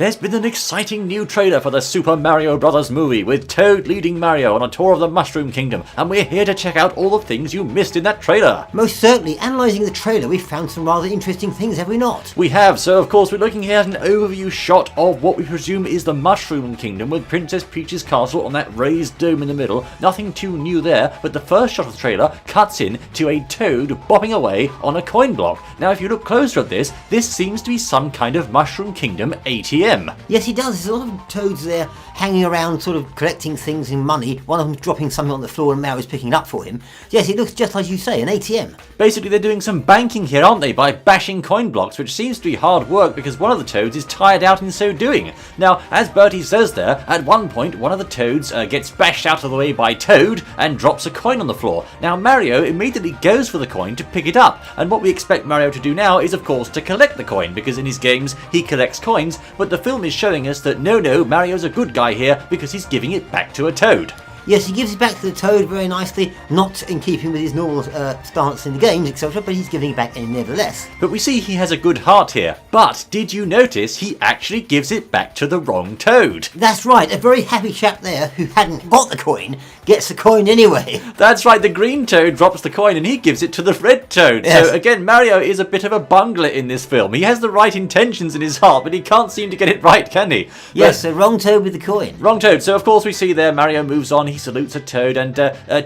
There's been an exciting new trailer for the Super Mario Bros. Movie, with Toad leading Mario on a tour of the Mushroom Kingdom, and we're here to check out all the things you missed in that trailer. Most certainly. Analysing the trailer, we've found some rather interesting things, have we not? We have, so of course we're looking here at an overview shot of what we presume is the Mushroom Kingdom, with Princess Peach's castle on that raised dome in the middle. Nothing too new there, but the first shot of the trailer cuts in to a Toad bopping away on a coin block. Now if you look closer at this seems to be some kind of Mushroom Kingdom ATM. Yes, he does. There's a lot of toads there hanging around, sort of collecting things in money. One of them's dropping something on the floor and Mario's picking it up for him. Yes, it looks just like you say, an ATM. Basically, they're doing some banking here, aren't they, by bashing coin blocks, which seems to be hard work because one of the toads is tired out in so doing. Now, as Bertie says there, at one point, one of the toads gets bashed out of the way by Toad and drops a coin on the floor. Now, Mario immediately goes for the coin to pick it up, and what we expect Mario to do now is, of course, to collect the coin, because in his games, he collects coins, but the film is showing us that no, Mario's a good guy here because he's giving it back to a toad. Yes, he gives it back to the toad very nicely, not in keeping with his normal stance in the games, etc., but he's giving it back nevertheless. But we see he has a good heart here. But did you notice he actually gives it back to the wrong toad? That's right, a very happy chap there who hadn't got the coin gets the coin anyway. That's right, the green toad drops the coin and he gives it to the red toad. Yes. So again, Mario is a bit of a bungler in this film. He has the right intentions in his heart, but he can't seem to get it right, can he? Yes, the wrong toad with the coin. Wrong toad. So of course we see there Mario moves on, he salutes a toad, and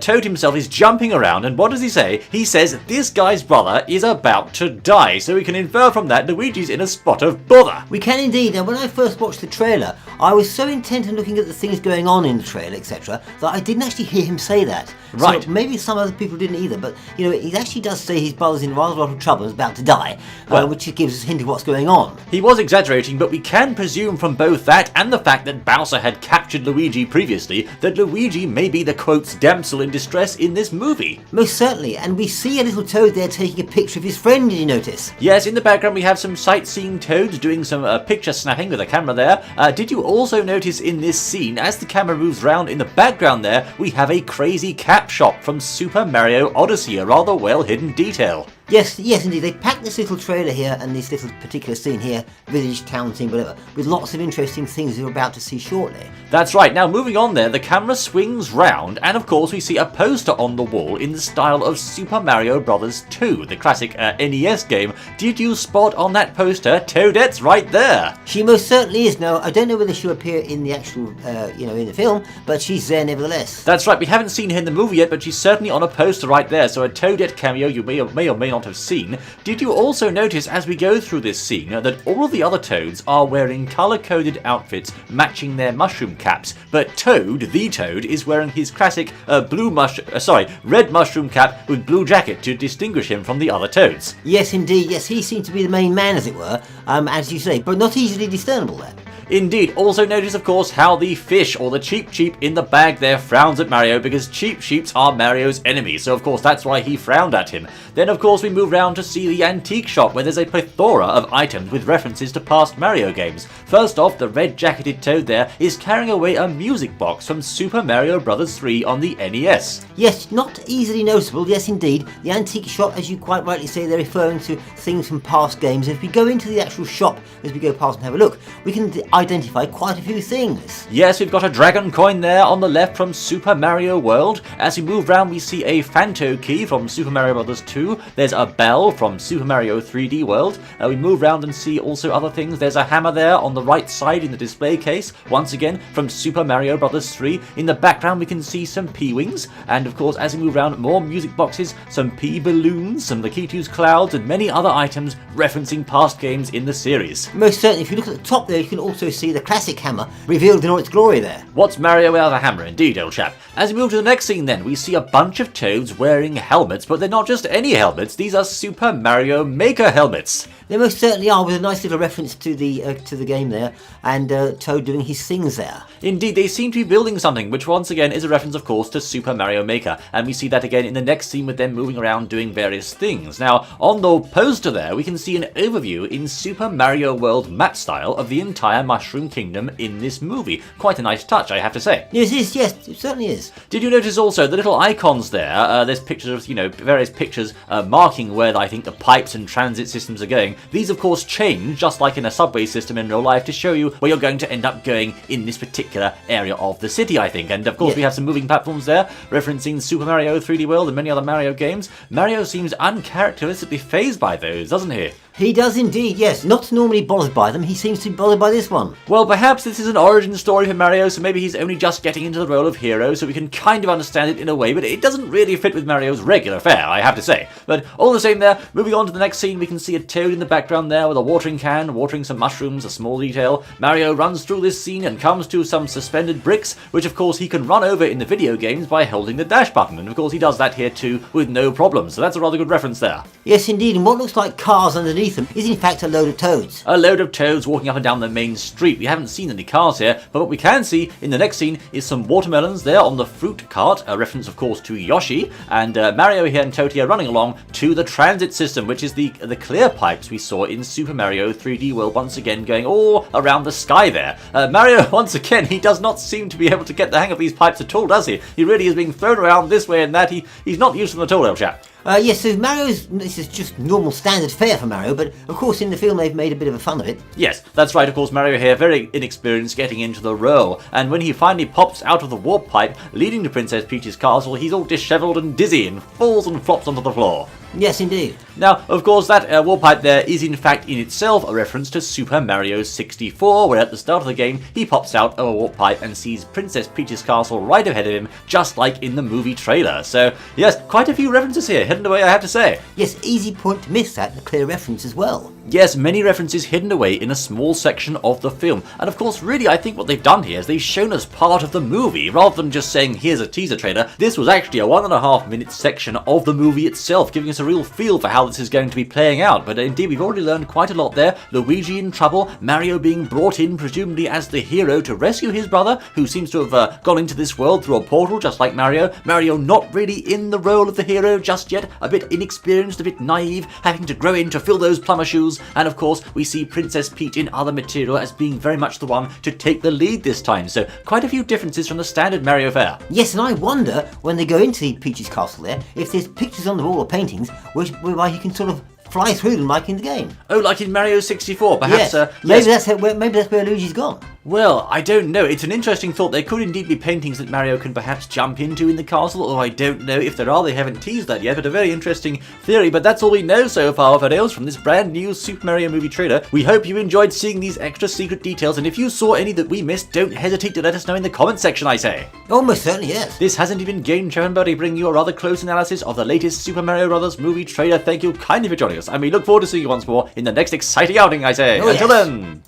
Toad himself is jumping around, and what does he say? He says this guy's brother is about to die, so we can infer from that Luigi's in a spot of bother. We can indeed. Now when I first watched the trailer, I was so intent on looking at the things going on in the trailer, etc., that I didn't actually hear him say that. Right. So maybe some other people didn't either, but you know, he actually does say his brother's in rather a lot of trouble and is about to die, which gives us a hint of what's going on. He was exaggerating, but we can presume from both that and the fact that Bowser had captured Luigi previously that Luigi may be the quotes damsel in distress in this movie. Most certainly, and we see a little toad there taking a picture of his friend, did you notice? Yes, in the background we have some sightseeing toads doing some picture snapping with a camera there. Did you also notice in this scene, as the camera moves round in the background there, we have a crazy cap shop from Super Mario Odyssey, a rather well hidden detail. Yes, indeed. They packed this little trailer here and this little particular scene here, village, town scene, whatever, with lots of interesting things you're about to see shortly. That's right. Now, moving on there, the camera swings round, and of course we see a poster on the wall in the style of Super Mario Bros. 2, the classic NES game. Did you spot on that poster Toadette's right there? She most certainly is. Now, I don't know whether she'll appear in the actual, in the film, but she's there nevertheless. That's right. We haven't seen her in the movie yet, but she's certainly on a poster right there, so a Toadette cameo you may or may not have seen. Did you also notice as we go through this scene that all of the other Toads are wearing colour-coded outfits matching their mushroom caps, but Toad, the Toad, is wearing his classic red mushroom cap with blue jacket to distinguish him from the other Toads. Yes, indeed. Yes, he seems to be the main man, as it were, as you say, but not easily discernible there. Indeed. Also notice, of course, how the fish, or the Cheep Cheep in the bag there, frowns at Mario, because Cheep Cheeps are Mario's enemies, so of course that's why he frowned at him. Then of course we move round to see the antique shop, where there's a plethora of items with references to past Mario games. First off, the red-jacketed Toad there is carrying away a music box from Super Mario Bros. 3 on the NES. Yes, not easily noticeable, yes indeed. The antique shop, as you quite rightly say, they're referring to things from past games. If we go into the actual shop as we go past and have a look, we can identify quite a few things. Yes, we've got a dragon coin there on the left from Super Mario World. As we move round we see a Phanto key from Super Mario Bros. 2. There's a bell from Super Mario 3D World. We move round and see also other things. There's a hammer there on the right side in the display case, once again from Super Mario Bros. 3. In the background we can see some P-Wings, and of course as we move around, more music boxes, some P-Balloons, some Lakiitu's Clouds, and many other items referencing past games in the series. Most certainly, if you look at the top there, you can also see the classic hammer revealed in all its glory there. What's Mario without a hammer, indeed, old chap. As we move to the next scene then, we see a bunch of Toads wearing helmets, but they're not just any helmets, these are Super Mario Maker helmets. They most certainly are, with a nice little reference to the game there, and Toad doing his things there. Indeed, they seem to be building something, which once again is a reference, of course, to Super Mario Maker, and we see that again in the next scene with them moving around doing various things. Now, on the poster there, we can see an overview in Super Mario World map style of the entire Mushroom Kingdom in this movie. Quite a nice touch, I have to say. Yes, it is, yes, it certainly is. Did you notice also the little icons there? There's pictures of, various pictures marking where I think the pipes and transit systems are going. going. These of course change, just like in a subway system in real life, to show you where you're going to end up going in this particular area of the city, I think. And of course we have some moving platforms there, referencing Super Mario 3D World and many other Mario games. Mario seems uncharacteristically fazed by those, doesn't he? He does indeed, yes. Not normally bothered by them, he seems to be bothered by this one. Well, perhaps this is an origin story for Mario, so maybe he's only just getting into the role of hero, so we can kind of understand it in a way, but it doesn't really fit with Mario's regular fare, I have to say. But all the same there, moving on to the next scene, we can see a Toad in the background there with a watering can, watering some mushrooms, a small detail. Mario runs through this scene and comes to some suspended bricks, which of course he can run over in the video games by holding the dash button, and of course he does that here too with no problem, so that's a rather good reference there. Yes, indeed, and what looks like cars underneath them is in fact a load of toads. A load of toads walking up and down the main street. We haven't seen any cars here, but what we can see in the next scene is some watermelons there on the fruit cart, a reference of course to Yoshi, and Mario here and Toad here running along to the transit system, which is the clear pipes we saw in Super Mario 3D World, once again going all around the sky there. Mario, once again, he does not seem to be able to get the hang of these pipes at all, does he? He really is being thrown around this way and that. He's not used to them at all, little chap. Yes, so this is just normal standard fare for Mario, but of course in the film they've made a bit of a fun of it. Yes, that's right, of course Mario here, very inexperienced getting into the role, and when he finally pops out of the warp pipe leading to Princess Peach's castle, he's all dishevelled and dizzy and falls and flops onto the floor. Yes, indeed. Now, of course, that warp pipe there is in fact in itself a reference to Super Mario 64, where at the start of the game he pops out of a warp pipe and sees Princess Peach's castle right ahead of him, just like in the movie trailer. So, yes, quite a few references here, hidden away I have to say. Yes, easy point to miss that, a clear reference as well. Yes, many references hidden away in a small section of the film. And of course, really, I think what they've done here is they've shown us part of the movie, rather than just saying, here's a teaser trailer. This was actually a 1.5 minute section of the movie itself, giving us a real feel for how this is going to be playing out. But indeed, we've already learned quite a lot there. Luigi in trouble, Mario being brought in, presumably as the hero, to rescue his brother, who seems to have gone into this world through a portal, just like Mario. Mario not really in the role of the hero just yet, a bit inexperienced, a bit naive, having to grow in to fill those plumber shoes. And of course, we see Princess Peach in other material as being very much the one to take the lead this time. So quite a few differences from the standard Mario fare. Yes, and I wonder, when they go into Peach's castle there, if there's pictures on the wall or paintings whereby you can sort of fly through them like in the game. Oh, like in Mario 64, perhaps? Yes, maybe that's where Luigi's gone. Well, I don't know. It's an interesting thought. There could indeed be paintings that Mario can perhaps jump into in the castle, although I don't know if there are. They haven't teased that yet, but a very interesting theory. But that's all we know so far, Fadeos, from this brand new Super Mario movie trailer. We hope you enjoyed seeing these extra secret details, and if you saw any that we missed, don't hesitate to let us know in the comment section, I say. Almost certainly, yes. This hasn't even Game Show and Buddy bringing you a rather close analysis of the latest Super Mario Bros. Movie trailer. Thank you kindly for joining us, and we look forward to seeing you once more in the next exciting outing, I say. Oh, Until yes. then!